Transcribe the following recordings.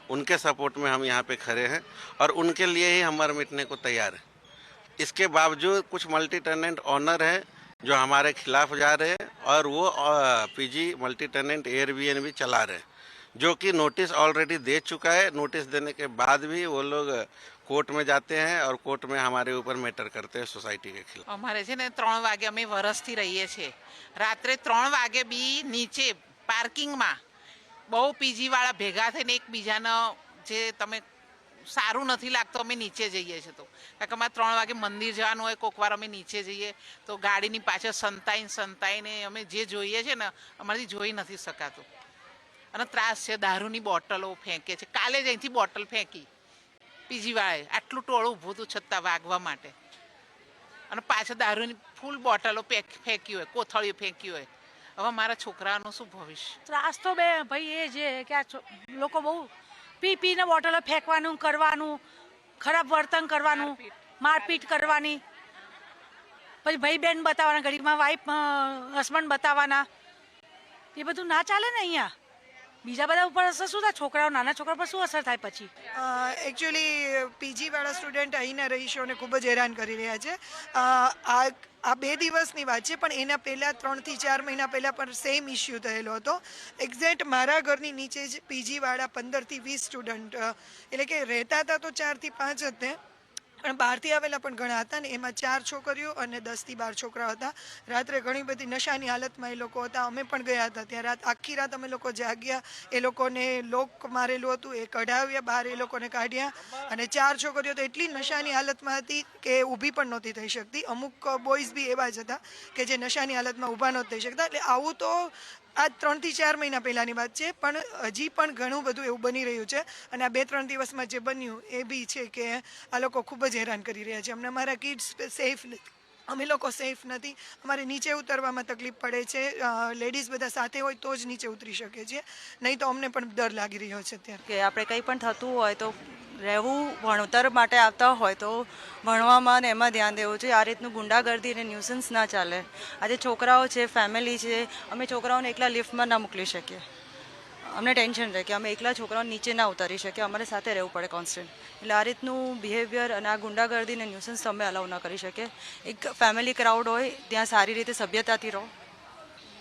उनके सपोर्ट में हम यहाँ पे खड़े हैं और उनके लिए ही हम मर मिटने को तैयार हैं। इसके बावजूद कुछ मल्टी टेनेंट ऑनर हैं जो हमारे खिलाफ जा रहे हैं और वो पीजी मल्टी टेनेंट एयरबीएनबी चला रहे हैं, जो कि नोटिस ऑलरेडी दे चुका है। नोटिस देने के बाद भी वो लोग कोर्ट में जाते हैं और कोर्ट में हमारे ऊपर मैटर करते हैं सोसाइटी के खिलाफ। અમારે છે ને 3 વાગે અમે વરસથી રહીએ છીએ, રાત્રે 3 વાગે બી નીચે પાર્કિંગમાં બહુ પીજી વાળા ભેગા થઈને એકબીજાનો જે તમે સારું નથી લાગતું અમે નીચે જઈએ છીએ, તો કારણ કે અમારે 3 વાગે મંદિર જવાનું હોય, કોઈક વાર અમે નીચે જઈએ તો ગાડીની પાછળ સંતાઈને અમે જે જોઈએ છે ને અમારાથી જોઈ નથી શકાતું અને ત્રાસ છે। દારૂની બોટલો ફેંકે છે, કાલે જ અહીંથી બોટલ ફેંકી પીજી વાળાએ, આટલું ટોળું ઊભું હતું છતાં વાગવા માટે, અને પાછળ દારૂની ફૂલ બોટલો ફેંકી હોય, કોથળીઓ ફેંકી હોય। હવે મારા છોકરાનું શું ભવિષ્ય? ત્રાસ તો બે ભાઈ એ છે કે આ લોકો બહુ પીને બોટલો ફેંકવાનું કરવાનું, ખરાબ વર્તન કરવાનું, મારપીટ કરવાની, પછી ભાઈ બહેન બતાવવાના, ઘડીમાં વાઈફ હસબન્ડ બતાવવાના, એ બધું ના ચાલે ને અહીંયા। બીજા બધા ઉપર અસર શું થાય? છોકરાઓ, નાના છોકરા પર શું અસર થાય પછી? એકચ્યુઅલી પીજીવાળા સ્ટુડન્ટ અહીંના રહીશોને ખૂબ જ હેરાન કરી રહ્યા છે। આ 2 દિવસની વાત છે, પણ એના પહેલાં 3 થી 4 મહિના પહેલાં પણ સેમ ઇસ્યુ થયેલો હતો। એક્ઝેક્ટ મારા ઘરની નીચે જ પીજીવાળા 15 થી 20 સ્ટુડન્ટ એટલે કે રહેતા હતા તો 4 થી 5 જ, પણ બહારથી આવેલા પણ ઘણા હતા ને એમાં 4 છોકરીઓ અને 10 થી 12 છોકરા હતા। રાત્રે ઘણી બધી નશાની હાલતમાં એ લોકો હતા, અમે પણ ગયા હતા ત્યાં। આખી રાત અમે લોકો જાગ્યા, એ લોકોને લોક મારેલું હતું, એ કઢાવ્યા બહાર, એ લોકોને કાઢ્યા, અને 4 છોકરીઓ તો એટલી નશાની હાલતમાં હતી કે ઊભી પણ નહોતી થઈ શકતી। અમુક બોયઝ બી એવા જ હતા કે જે નશાની હાલતમાં ઊભા નહોતા થઈ શકતા। એટલે આવું તો આ 3 થી 4 મહિના પહેલાંની વાત છે, પણ હજી પણ ઘણું બધું એવું બની રહ્યું છે। અને આ 2-3 દિવસમાં જે બન્યું એ બી છે કે આ લોકો ખૂબ જ હેરાન કરી રહ્યા છે। અમને અમારા કિડ્સ સેફ નથી, અમે લોકો સેફ નથી, અમારે નીચે ઉતરવામાં તકલીફ પડે છે। લેડીઝ બધા સાથે હોય તો જ નીચે ઉતરી શકે છે, નહીં તો અમને પણ ડર લાગી રહ્યો છે અત્યારે કે આપણે કંઈ પણ થતું હોય તો રહેવું, ભણતર માટે આવતા હોય તો ભણવામાં ને એમાં ધ્યાન દેવું જોઈએ। આ રીતનું ગુંડાગર્દી અને ન્યુસન્સ ના ચાલે। આજે છોકરાઓ છે, ફેમિલી છે, અમે છોકરાઓને એકલા લિફ્ટમાં ના મોકલી શકીએ, અમને ટેન્શન રહે કે અમે એકલા છોકરાઓને નીચે ના ઉતારી શકીએ, અમારે સાથે રહેવું પડે કોન્સ્ટન્ટ। એટલે આ રીતનું બિહેવિયર અને આ ગુંડાગર્દી અને ન્યુસન્સ અમે અલાઉ ના કરી શકીએ। એક ફેમિલી ક્રાઉડ હોય ત્યાં સારી રીતે સભ્યતાથી રહો।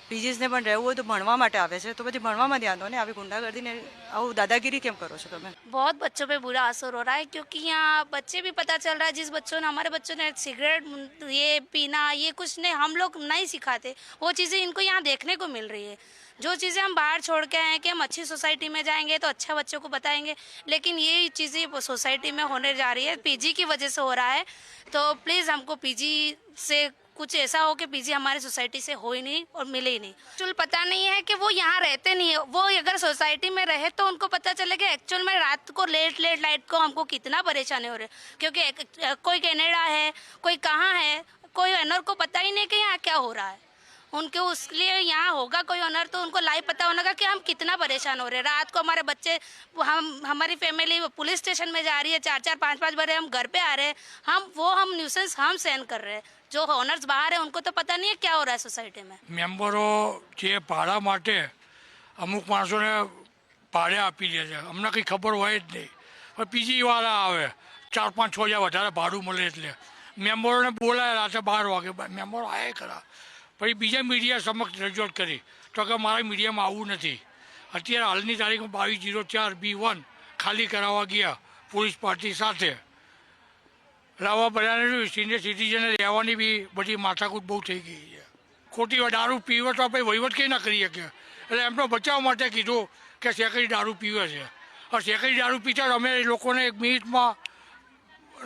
પીજીસને પણ રહેવું હોય તો ભણવા માટે આવે છે તો પછી ભણવામાં ધ્યાન દો ને, આવી ગુંડાગર્દી ને આવું દાદાગીરી કેમ કરો છો તમે? बहुत बच्चों पे बुरा असर हो रहा है, क्योंकि यहाँ बच्चे भी पता चल रहा है, जिस बच्चों ने, हमारे बच्चों ने सिगरेट ये पीना ये कुछ नहीं, हम लोग नहीं सिखाते, वो चीज़ें इनको यहाँ देखने को मिल रही है। जो चीज़ें हम बाहर छोड़ के आए हैं कि हम अच्छी सोसाइटी में जाएंगे तो अच्छा बच्चों को बताएंगे, लेकिन ये चीज़ें सोसाइटी में होने जा रही है, पीजी की वजह से हो रहा है। तो प्लीज़ हमको पीजी से कुछ ऐसा हो कि पीजी हमारी सोसाइटी से हो ही नहीं और मिले ही नहीं। एक्चुअल पता नहीं है कि वो यहाँ रहते नहीं है, वो अगर सोसाइटी में रहे तो उनको पता चले कि एक्चुअल में रात को लेट लाइट को हमको कितना परेशानी हो रही है, क्योंकि कोई कनाडा है, कोई कहाँ है, कोई ऑनर को पता ही नहीं कि यहाँ क्या हो रहा है। उनके उसके लिए यहाँ होगा कोई ऑनर तो उनको लाइव पता होगा कि हम कितना परेशान हो रहे हैं। रात को हमारे बच्चे, हमारी फैमिली पुलिस स्टेशन में जा रही है, 4-4 5-5 बजे हम घर पे आ रहे हैं, हम न्यूसेंस हम सहन कर रहे हैं। जो ઓનર્સ બહાર है उनको तो पता नहीं है क्या हो रहा है सोसाइटी में। મેમ્બરો જે ભાડા માટે અમુક માણસોને ભાડે આપી દે છે, અમને કંઈ ખબર હોય જ નહીં, પણ પીજીવાળા આવે 4-5 6 હજાર વધારે ભાડું મળે એટલે મેમ્બરોને બોલાય રાતે 12 વાગે, મેમ્બરો આવે ખરા, પછી બીજા મીડિયા સમક્ષ રજૂઆત કરી તો કે મારા મીડિયામાં આવવું નથી। અત્યારે હાલની તારીખમાં 22/04/B1 ખાલી કરાવવા ગયા પોલીસ પાર્ટી સાથે, લાવવા બધાને સિનિયર સિટીઝને રહેવાની બી બધી માથાકૂટ બહુ થઈ ગઈ છે। ખોટી દારૂ પીવે તો આપણે વહીવટ કંઈ ના કરી શકીએ, એટલે એમનો બચાવ માટે કીધું કે સેકરી દારૂ પીવે છે, और સેકરી દારૂ પીતા અમે લોકોને 1 મિનિટમાં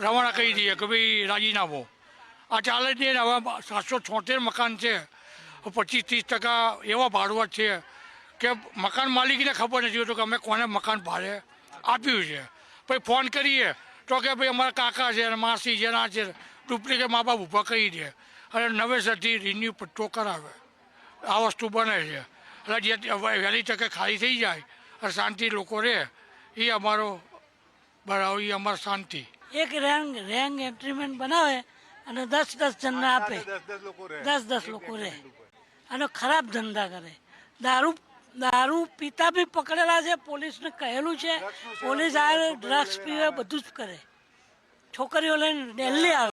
રવાના કરી દઈએ કે ભાઈ રાજીનામું। આ ચાલે જ નહીં। હવે 776 મકાન છે, 25-30% એવા ભાડુઆત છે કે મકાન માલિકને ખબર નથી હોતું કે અમે કોને મકાન ભાડે આપ્યું છે। પછી ફોન કરીએ તો કે ભાઈ અમારા કાકા છે અને માસી છે, ના છે, ડુપ્લિકેટ મા બાપ ઊભા કરી દે અને નવેસરથી રિન્યુ પટ્ટો કરાવે। આ વસ્તુ બને છે, એટલે જે વહેલી તકે ખાલી થઈ જાય અને શાંતિ લોકો રહે, એ અમારો બરાબર, એ અમારી શાંતિ। એક રેંગ એગ્રીમેન્ટ બનાવે અને 10-10 જણને આપે, 10-10 લોકો રહે અને ખરાબ ધંધા કરે। દારૂ દારૂ પીતા બી પકડેલા છે, પોલીસને કહેલું છે, પોલીસ આવે ડ્રગ્સ પીવે બધું જ કરે, છોકરીઓ લઈને દિલ્હી આવે.